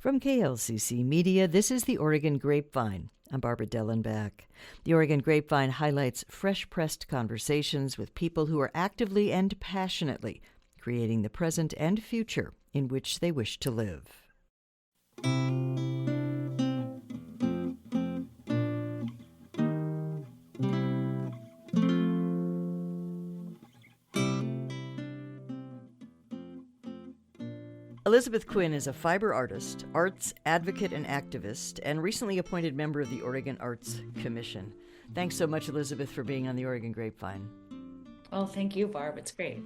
From KLCC Media, this is the Oregon Grapevine. I'm Barbara Dellenback. The Oregon Grapevine highlights fresh-pressed conversations with people who are actively and passionately creating the present and future in which they wish to live. Elizabeth Quinn is a fiber artist, arts advocate and activist, and recently appointed member of the Oregon Arts Commission. Thanks so much, Elizabeth, for being on the Oregon Grapevine. Oh, thank you, Barb. It's great.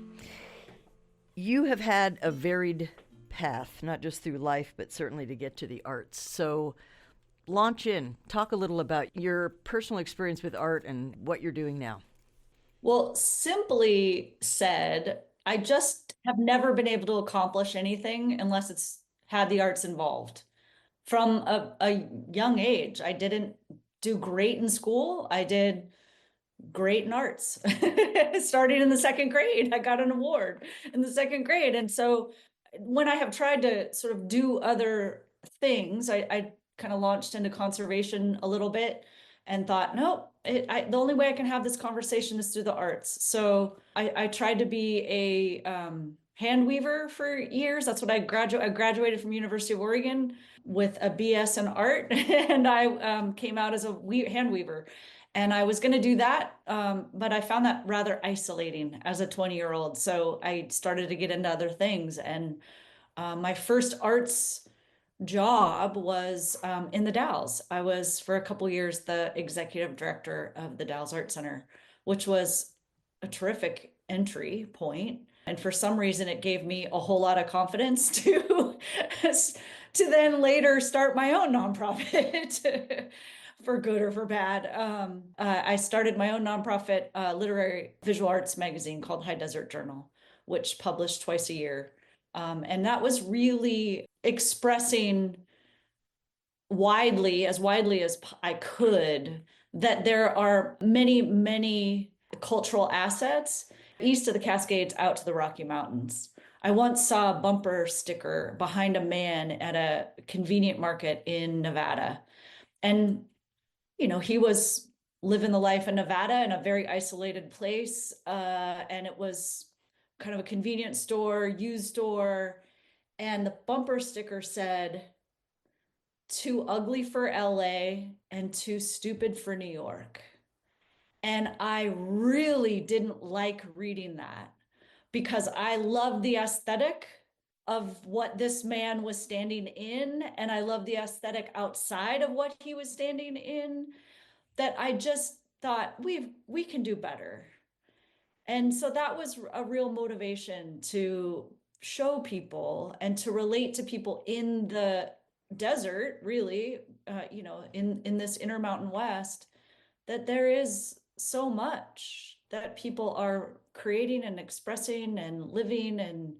You have had a varied path, not just through life, but certainly to get to the arts. So launch in. Talk a little about your personal experience with art and what you're doing now. Well, simply said, I just have never been able to accomplish anything unless it's had the arts involved. From a young age, I didn't do great in school. I did great in arts. Starting in the second grade, I got an award in the second grade. And so when I have tried to sort of do other things, I kind of launched into conservation a little bit and thought, nope, the only way I can have this conversation is through the arts. So I tried to be a hand weaver for years. That's what I graduated from University of Oregon with a BS in art, and I came out as a hand weaver. And I was going to do that, but I found that rather isolating as a 20-year-old. So I started to get into other things. And my first arts job was in the Dalles. I was for a couple years the executive director of the Dalles Art Center, which was a terrific entry point. And for some reason, it gave me a whole lot of confidence to to then later start my own nonprofit. For good or for bad. I started my own nonprofit literary visual arts magazine called High Desert Journal, which published twice a year. And that was really expressing widely as I could, that there are many, many cultural assets east of the Cascades out to the Rocky Mountains. I once saw a bumper sticker behind a man at a convenient market in Nevada. And he was living the life in Nevada in a very isolated place. And it was kind of a convenience store, used store. And the bumper sticker said, "Too ugly for LA and too stupid for New York." And I really didn't like reading that because I loved the aesthetic of what this man was standing in, and I love the aesthetic outside of what he was standing in, that I just thought we can do better. And so that was a real motivation to show people and to relate to people in the desert, really, in this Intermountain West, that there is so much that people are creating and expressing and living and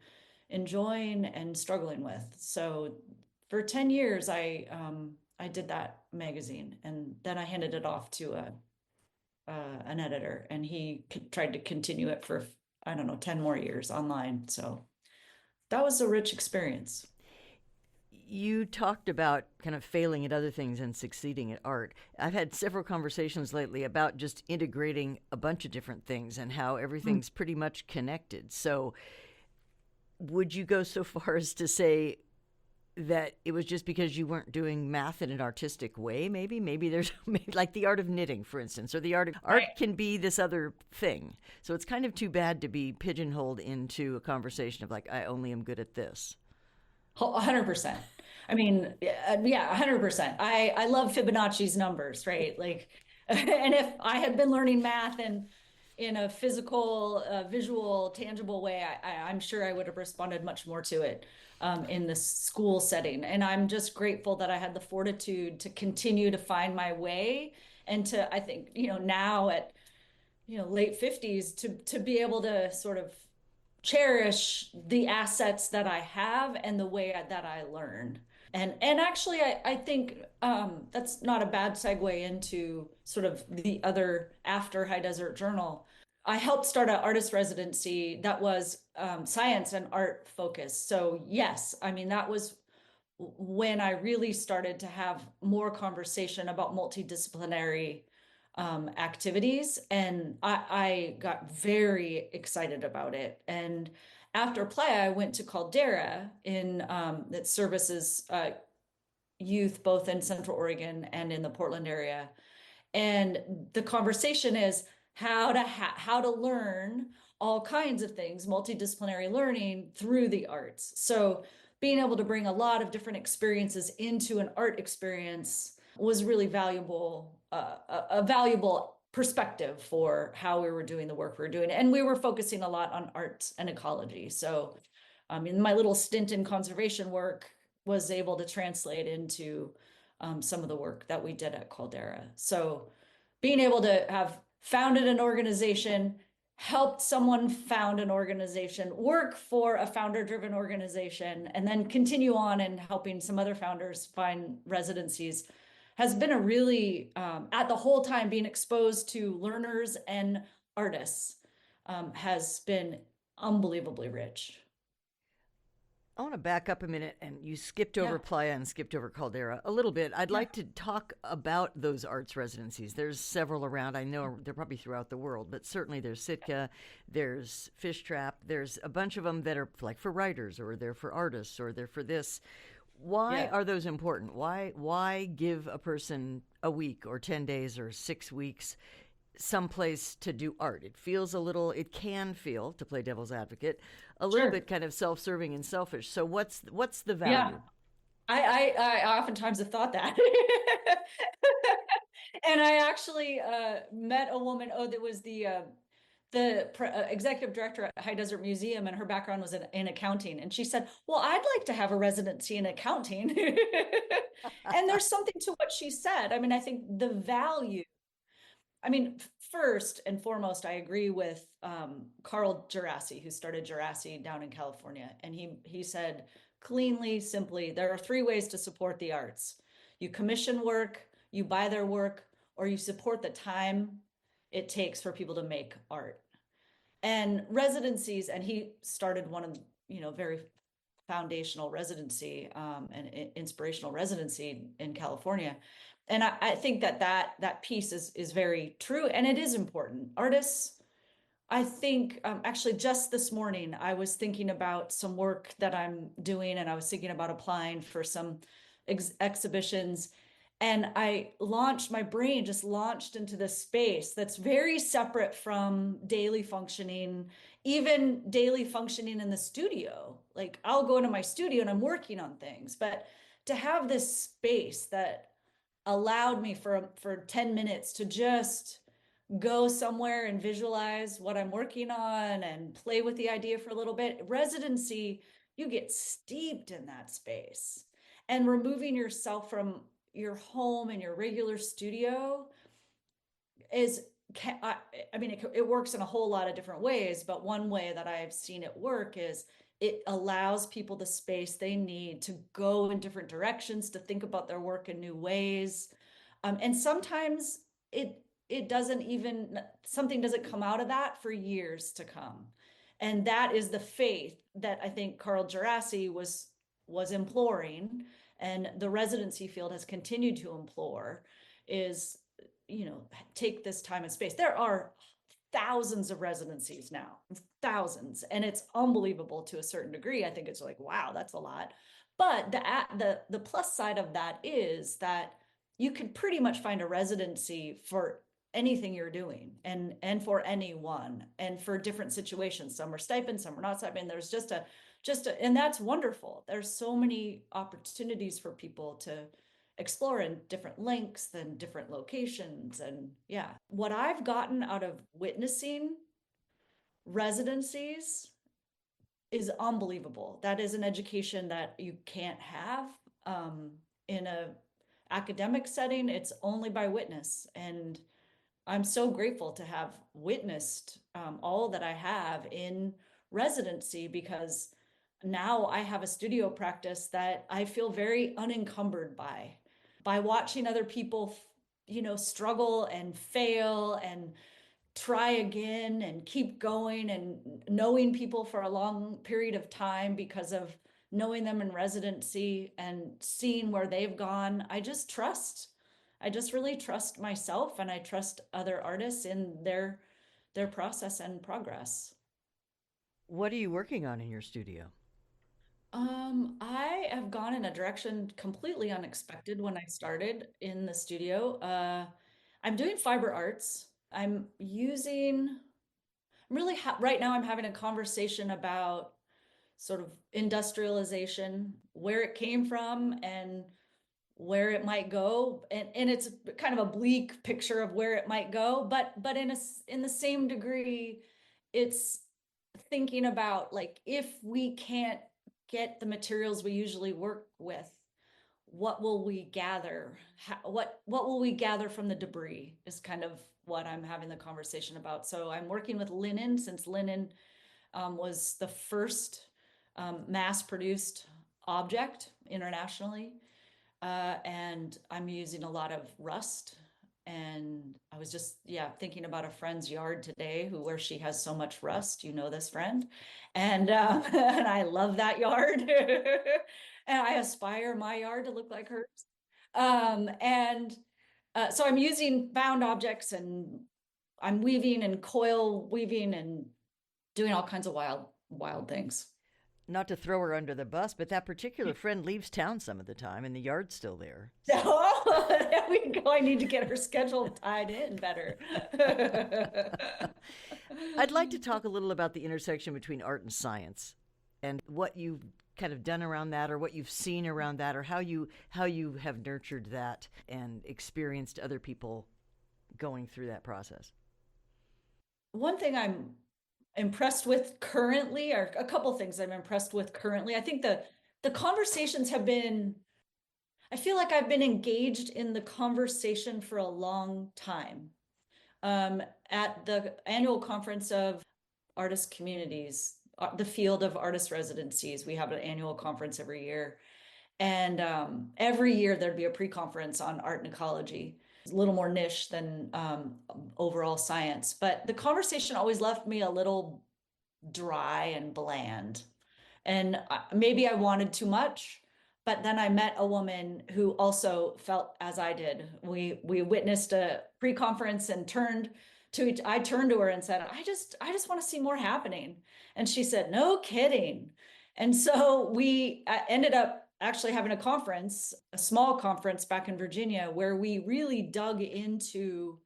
enjoying and struggling with. So for 10 years, I did that magazine, and then I handed it off to an editor, and he tried to continue it for, I don't know, 10 more years online. So that was a rich experience. You talked about kind of failing at other things and succeeding at art. I've had several conversations lately about just integrating a bunch of different things and how everything's pretty much connected. So would you go so far as to say that it was just because you weren't doing math in an artistic way? Maybe there's like the art of knitting, for instance, or the art Right. can be this other thing. So it's kind of too bad to be pigeonholed into a conversation of like, I only am good at this. 100%. I mean, yeah, 100%. I love Fibonacci's numbers, right? Like, and if I had been learning math and in a physical, visual, tangible way, I'm sure I would have responded much more to it in this school setting. And I'm just grateful that I had the fortitude to continue to find my way, and to, I think, now at, late 50s, to be able to sort of cherish the assets that I have and the way that I learn. And actually, I think that's not a bad segue into sort of the other after High Desert Journal. I helped start an artist residency that was science and art focused. So yes, I mean, that was when I really started to have more conversation about multidisciplinary activities. And I got very excited about it. And after play, I went to Caldera in that services youth both in Central Oregon and in the Portland area. And the conversation is how to learn all kinds of things, multidisciplinary learning through the arts. So being able to bring a lot of different experiences into an art experience was really valuable, a valuable perspective for how we were doing the work we were doing. And we were focusing a lot on arts and ecology. So in my little stint in conservation work was able to translate into some of the work that we did at Caldera. So being able to have founded an organization, helped someone found an organization, work for a founder-driven organization, and then continue on and helping some other founders find residencies has been a really, at the whole time being exposed to learners and artists has been unbelievably rich. I want to back up a minute, and you skipped over Yeah, Playa and skipped over Caldera a little bit. I'd yeah, like to talk about those arts residencies. There's several around. I know they're probably throughout the world, but certainly there's Sitka, there's Fish Trap, there's a bunch of them that are like for writers, or they're for artists, or they're for this. Why yeah. are those important? Why give a person a week or 10 days or 6 weeks someplace to do art? It feels a little, it can feel, to play devil's advocate, a little bit Sure. kind of self-serving and selfish. So what's the Yeah. value? I oftentimes have thought that. And I actually met a woman, oh, that was the executive director at High Desert Museum, and her background was in accounting. And she said, "Well, I'd like to have a residency in accounting." And there's something to what she said. I mean, I think the value, I mean, first and foremost, I agree with Carl Gerasi, who started Gerasi down in California. And he said, cleanly, simply, there are three ways to support the arts. You commission work, you buy their work, or you support the time it takes for people to make art. And residencies, and he started one of, very foundational residency and inspirational residency in California. And I think that piece is very true, and it is important. Artists, I think actually just this morning I was thinking about some work that I'm doing, and I was thinking about applying for some exhibitions. And my brain just launched into this space that's very separate from daily functioning, even daily functioning in the studio. Like I'll go into my studio and I'm working on things, but to have this space that allowed me for 10 minutes to just go somewhere and visualize what I'm working on and play with the idea for a little bit. Residency, you get steeped in that space. And removing yourself from your home and your regular studio is, I mean, it works in a whole lot of different ways, but one way that I've seen it work is it allows people the space they need to go in different directions, to think about their work in new ways. And sometimes it doesn't even, something doesn't come out of that for years to come. And that is the faith that I think Carl Gerasi was imploring, and the residency field has continued to implore, is, take this time and space. There are thousands of residencies now, thousands, and it's unbelievable to a certain degree. I think it's like, wow, that's a lot. But the plus side of that is that you can pretty much find a residency for anything you're doing, and for anyone, and for different situations. Some are stipend, some are not stipend. There's and that's wonderful. There's so many opportunities for people to explore in different lengths and different locations. And yeah, what I've gotten out of witnessing residencies is unbelievable. That is an education that you can't have in a academic setting. It's only by witness. And I'm so grateful to have witnessed all that I have in residency, because now I have a studio practice that I feel very unencumbered by watching other people, struggle and fail and try again and keep going, and knowing people for a long period of time because of knowing them in residency and seeing where they've gone, I just really trust myself and I trust other artists in their process and progress. What are you working on in your studio? I have gone in a direction completely unexpected when I started in the studio. I'm doing fiber arts. I'm using, I'm really ha right now I'm having a conversation about sort of industrialization, where it came from and where it might go. And it's kind of a bleak picture of where it might go, but in the same degree, it's thinking about like if we can't get the materials we usually work with, what will we gather? What will we gather from the debris is kind of what I'm having the conversation about. So I'm working with linen since linen was the first mass-produced object internationally. And I'm using a lot of rust. And I was just, yeah, thinking about a friend's yard today where she has so much rust. You know this friend. And, and I love that yard. And I aspire my yard to look like hers. And so I'm using found objects and I'm weaving and coil weaving and doing all kinds of wild things. Not to throw her under the bus, but that particular friend leaves town some of the time and the yard's still there. So Oh, there we go. I need to get her schedule tied in better. I'd like to talk a little about the intersection between art and science and what you've kind of done around that or what you've seen around that or how you have nurtured that and experienced other people going through that process. One thing I'm impressed with currently, or a couple things I'm impressed with currently. I think the conversations have been, I feel like I've been engaged in the conversation for a long time. At the annual conference of artist communities, the field of artist residencies, we have an annual conference every year. And every year there'd be a pre-conference on art and ecology. It's a little more niche than overall science, but the conversation always left me a little dry and bland. And maybe I wanted too much, but then I met a woman who also felt as I did. We witnessed a pre-conference and I turned to her and said, I just want to see more happening. And she said, no kidding. And so we ended up actually having a conference, a small conference back in Virginia, where we really dug into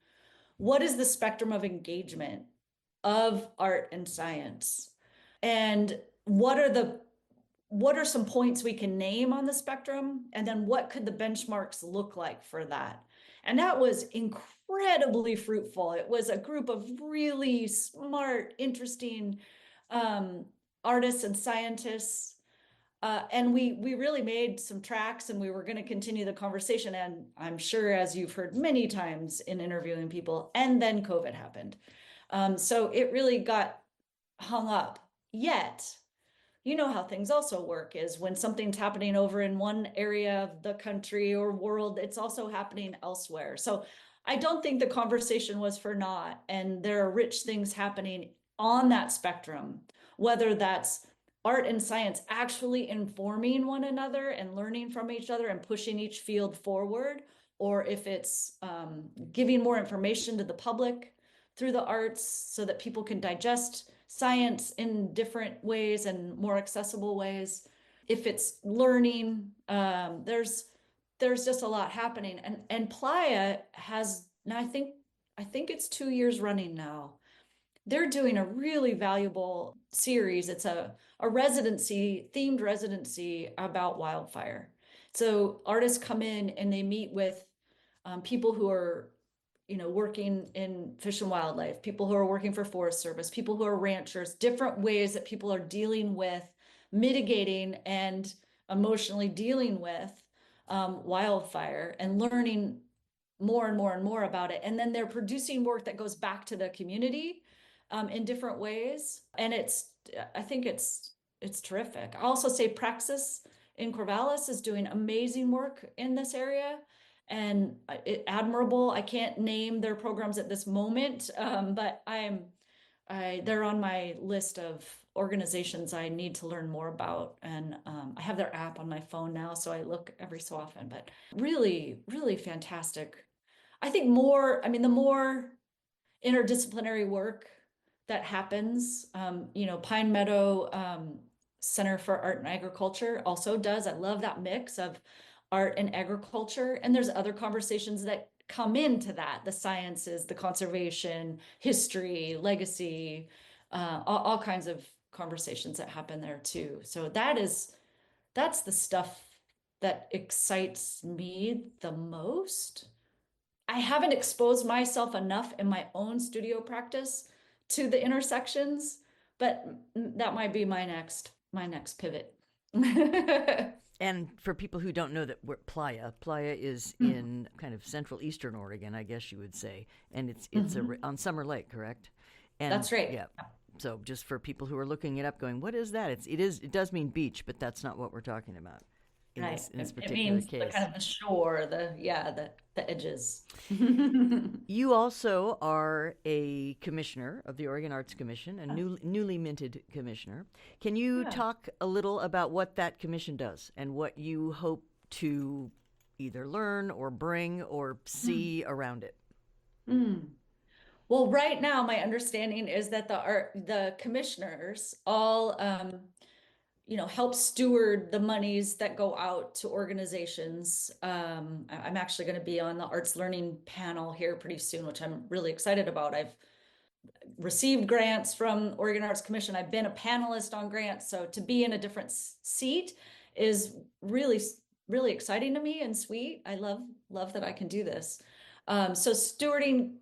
what is the spectrum of engagement of art and science, and what are some points we can name on the spectrum, and then what could the benchmarks look like for that. And that was incredibly fruitful. It was a group of really smart, interesting um, artists and scientists, and we really made some tracks, and we were going to continue the conversation. And I'm sure, as you've heard many times in interviewing people, and then COVID happened. So it really got hung up. Yet, you know how things also work is when something's happening over in one area of the country or world, it's also happening elsewhere. So I don't think the conversation was for naught. And there are rich things happening on that spectrum, whether that's art and science actually informing one another and learning from each other and pushing each field forward, or if it's giving more information to the public through the arts so that people can digest science in different ways and more accessible ways. If it's learning, there's just a lot happening. And Playa has, and I think it's 2 years running now. They're doing a really valuable series. It's a residency, themed residency about wildfire. So artists come in and they meet with people who are, working in fish and wildlife, people who are working for Forest Service, people who are ranchers, different ways that people are dealing with mitigating and emotionally dealing with wildfire and learning more and more and more about it. And then they're producing work that goes back to the community in different ways. And I think it's terrific. I also say Praxis in Corvallis is doing amazing work in this area and admirable. I can't name their programs at this moment, but they're on my list of organizations I need to learn more about. And I have their app on my phone now, so I look every so often, but really, really fantastic. I think the more interdisciplinary work that happens, Pine Meadow Center for Art and Agriculture also does. I love that mix of art and agriculture. And there's other conversations that come into that, the sciences, the conservation, history, legacy, all kinds of conversations that happen there too. So that's the stuff that excites me the most. I haven't exposed myself enough in my own studio practice to the intersections, but that might be my next pivot. And for people who don't know that we're Playa is in kind of central eastern Oregon, I guess you would say, and it's on Summer Lake, correct? And That's right. yeah, so just for people who are looking it up, going, what is that? It does mean beach, but that's not what we're talking about in Right. this It particular means the case. kind of the shore, the edges. You also are a commissioner of the Oregon Arts Commission, a newly minted commissioner. Can you Yeah. talk a little about what that commission does and what you hope to either learn or bring or see around it? Mm. Well, right now, my understanding is that the commissioners all help steward the monies that go out to organizations. I'm actually going to be on the arts learning panel here pretty soon, which I'm really excited about. I've received grants from Oregon Arts Commission. I've been a panelist on grants, so to be in a different seat is really, really exciting to me and sweet. I love that I can do this. So stewarding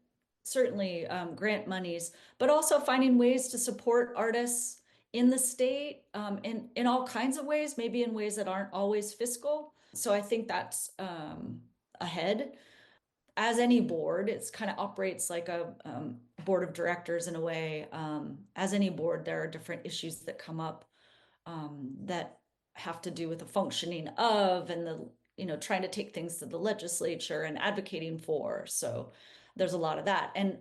certainly grant monies, but also finding ways to support artists in the state in all kinds of ways, maybe in ways that aren't always fiscal. So I think that's ahead. As any board, it's kind of operates like a board of directors in a way. As any board, there are different issues that come up that have to do with the functioning of and trying to take things to the legislature and advocating for. So there's a lot of that. And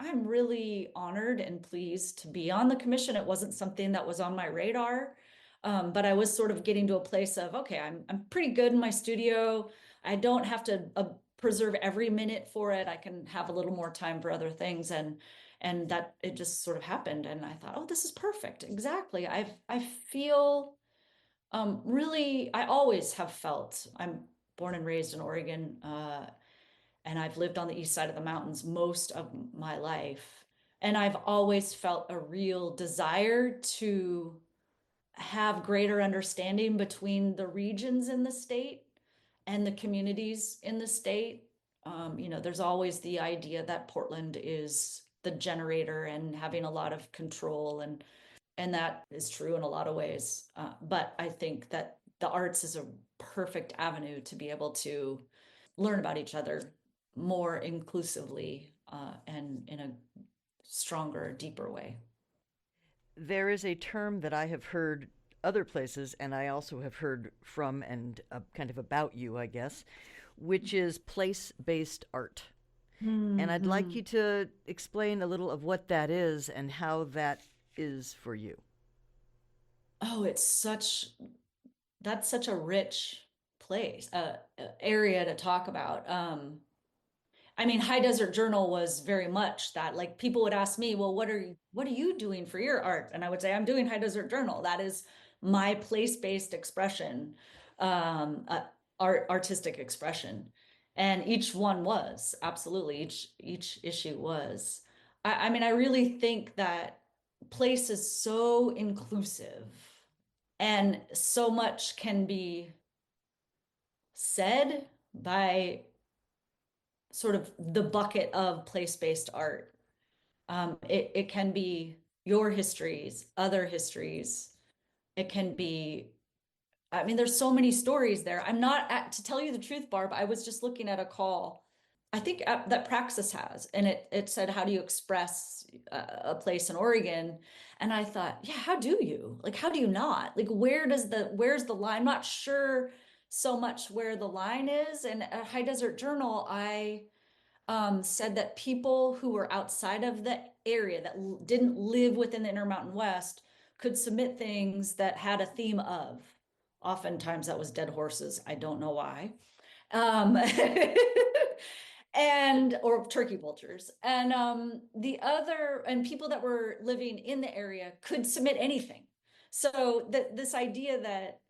I'm really honored and pleased to be on the commission. It wasn't something that was on my radar. But I was sort of getting to a place of, okay, I'm pretty good in my studio. I don't have to preserve every minute for it. I can have a little more time for other things. And that it just sort of happened. And I thought, oh, this is perfect. Exactly. I feel really, I always have felt, I'm born and raised in Oregon, and I've lived on the east side of the mountains most of my life. And I've always felt a real desire to have greater understanding between the regions in the state and the communities in the state. There's always the idea that Portland is the generator and having a lot of control, and that is true in a lot of ways. But I think that the arts is a perfect avenue to be able to learn about each other more inclusively and in a stronger, deeper way. There is a term that I have heard other places, and I also have heard from and kind of about you, I guess, which is place based art. And I'd like Mhm. you to explain a little of what that is and how that is for you. Oh, that's such a rich place, area to talk about. I mean, High Desert Journal was very much that. Like people would ask me, "Well, what are you doing for your art?" And I would say, "I'm doing High Desert Journal. That is my place-based expression, artistic expression." And each one was absolutely each issue was. I mean, I really think that place is so inclusive, and so much can be said by sort of the bucket of place-based art. It can be your histories, other histories. It can be, I mean, there's so many stories there. To tell you the truth, Barb, I was just looking at a call, I think that Praxis has, and it said, how do you express a place in Oregon? And I thought, yeah, how do you? Like, how do you not? Like, where's the line? I'm not sure so much where the line is. And at High Desert Journal, said that people who were outside of the area that didn't live within the Intermountain West could submit things that had a theme of. Oftentimes that was dead horses. I don't know why. Um, and or turkey vultures. And and people that were living in the area could submit anything. So this idea that,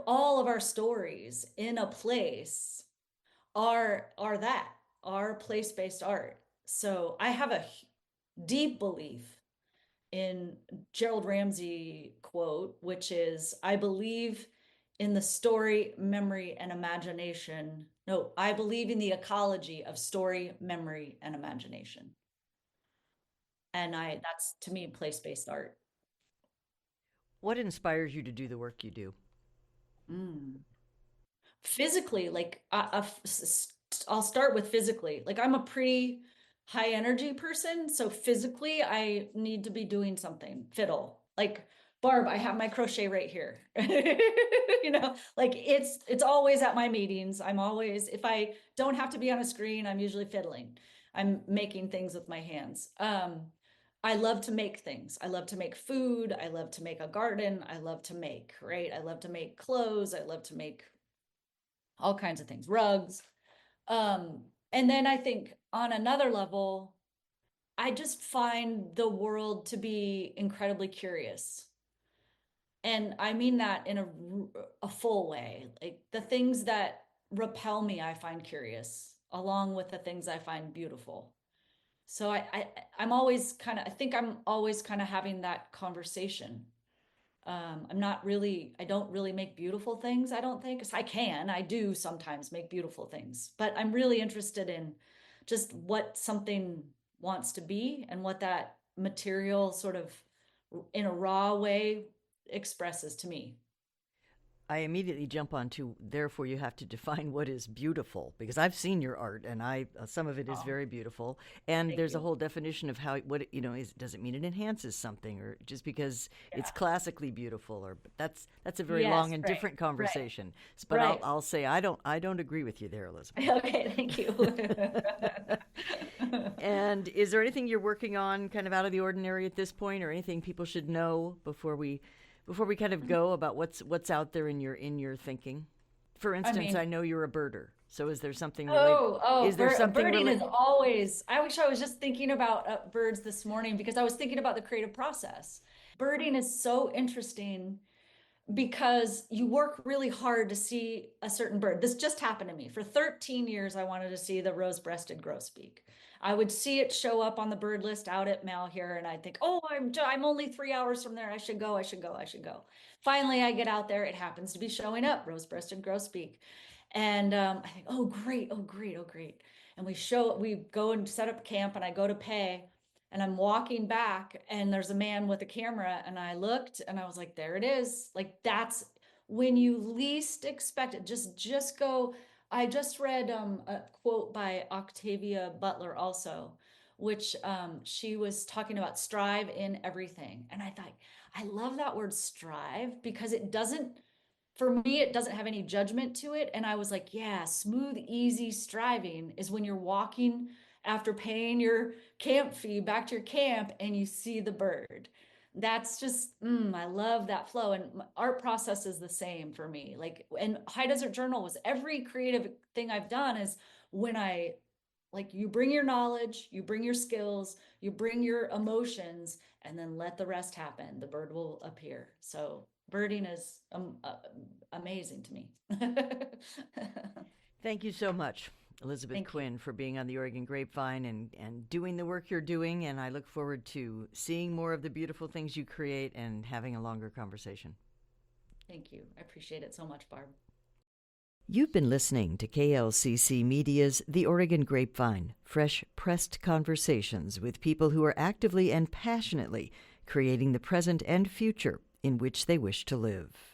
all of our stories in a place are place-based art. So I have a deep belief in Gerald Ramsey quote, which is, I believe in the story, memory, and imagination. No, I believe in the ecology of story, memory, and imagination. And that's to me place-based art. What inspires you to do the work you do? Mm. Physically, like I'll start with physically. Like I'm a pretty high energy person, so physically I need to be doing something. Fiddle. Like Barb, I have my crochet right here. Like it's always at my meetings. I'm always, if I don't have to be on a screen, I'm usually fiddling. I'm making things with my hands. I love to make things. I love to make food. I love to make a garden. I love to make, right? I love to make clothes. I love to make all kinds of things, rugs. And then I think on another level, I just find the world to be incredibly curious. And I mean that in a full way. Like the things that repel me, I find curious, along with the things I find beautiful. So I'm always I think I'm always kind of having that conversation. I don't really make beautiful things, I don't think. I do sometimes make beautiful things, but I'm really interested in just what something wants to be and what that material sort of in a raw way expresses to me. I immediately jump onto, therefore, you have to define what is beautiful, because I've seen your art and some of it is Oh, very beautiful. And thank there's a you. whole definition of does it mean it enhances something, or just because it's Yeah. classically beautiful, or but that's a very long Yes, and right, different right, conversation. But right. I'll say I don't agree with you there, Elizabeth. Okay, thank you. And is there anything you're working on kind of out of the ordinary at this point, or anything people should know before we kind of go about what's out there in your thinking? For I instance, mean, I know you're a birder, so is there something related? oh, Is there something birding is related? always, I wish I was just thinking about birds this morning because I was thinking about the creative process. Birding is so interesting because you work really hard to see a certain bird. This just happened to me. For 13 years, I wanted to see the rose-breasted grosbeak. I would see it show up on the bird list out at Malheur, and I'd think, "Oh, I'm only 3 hours from there. I should go. I should go. I should go." Finally, I get out there. It happens to be showing up, rose-breasted grosbeak, and I think, "Oh, great! Oh, great! Oh, great!" And we go and set up camp, and I go to pay. And I'm walking back, and there's a man with a camera, and I looked, and I was like, "There it is!" Like that's when you least expect it. Just go. I just read a quote by Octavia Butler also, which she was talking about strive in everything, and I thought I love that word strive because it doesn't. For me, it doesn't have any judgment to it. And I was like, yeah, smooth, easy striving is when you're walking after paying your camp fee back to your camp and you see the bird. That's just, I love that flow. And art process is the same for me. Like, and High Desert Journal was every creative thing I've done is when you bring your knowledge, you bring your skills, you bring your emotions, and then let the rest happen. The bird will appear. So birding is amazing to me. Thank you so much, Elizabeth Thank you. Quinn, for being on the Oregon Grapevine and doing the work you're doing. And I look forward to seeing more of the beautiful things you create and having a longer conversation. Thank you. I appreciate it so much, Barb. You've been listening to KLCC Media's The Oregon Grapevine, fresh pressed conversations with people who are actively and passionately creating the present and future in which they wish to live.